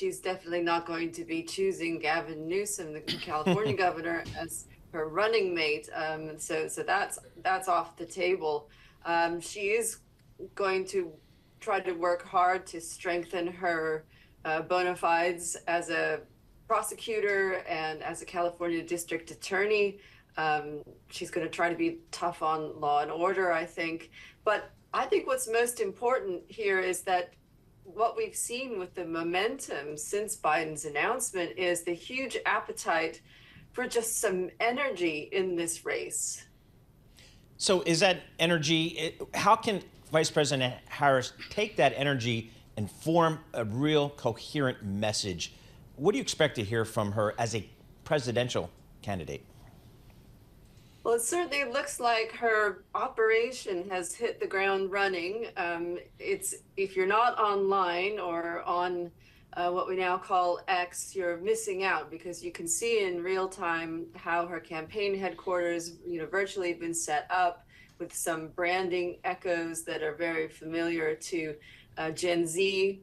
she's definitely not going to be choosing Gavin Newsom, the California governor, as her running mate. So that's off the table. She is going to try to work hard to strengthen her bona fides as a prosecutor and as a California district attorney. She's going to try to be tough on law and order, I think. But I think what's most important here is that what we've seen with the momentum since Biden's announcement is the huge appetite for just some energy in this race. So is that energy, how can Vice President Harris take that energy and form a real coherent message? What do you expect to hear from her as a presidential candidate? Well, it certainly looks like her operation has hit the ground running. If you're not online or on what we now call X, you're missing out, because you can see in real time how her campaign headquarters, virtually have been set up with some branding echoes that are very familiar to Gen Z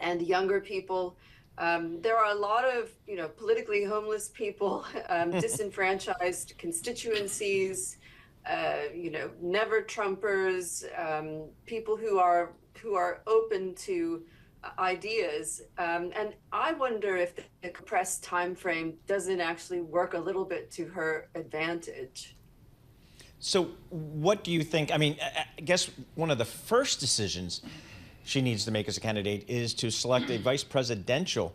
and younger people. There are a lot of, politically homeless people, disenfranchised constituencies, never Trumpers, people who are open to ideas. And I wonder if the compressed time frame doesn't actually work a little bit to her advantage. So what do you think? I mean, I guess one of the first decisions she needs to make as a candidate is to select a vice presidential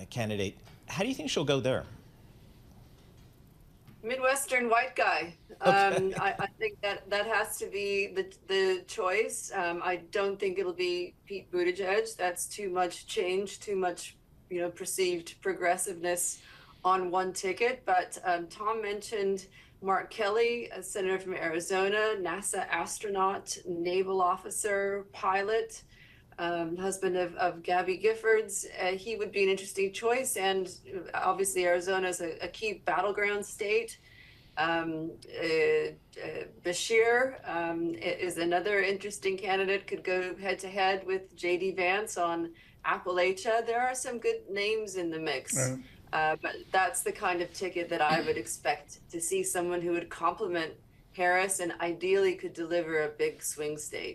candidate. How do you think she'll go there? Midwestern white guy. Okay. I think that has to be the choice. I don't think it'll be Pete Buttigieg. That's too much change, too much, perceived progressiveness on one ticket. But Tom mentioned Mark Kelly, a senator from Arizona, NASA astronaut, naval officer, pilot, husband of Gabby Giffords. He would be an interesting choice. And obviously Arizona is a key battleground state. Bashir is another interesting candidate, could go head to head with J.D. Vance on Appalachia. There are some good names in the mix. Right. But that's the kind of ticket that I would expect to see, someone who would complement Harris and ideally could deliver a big swing state.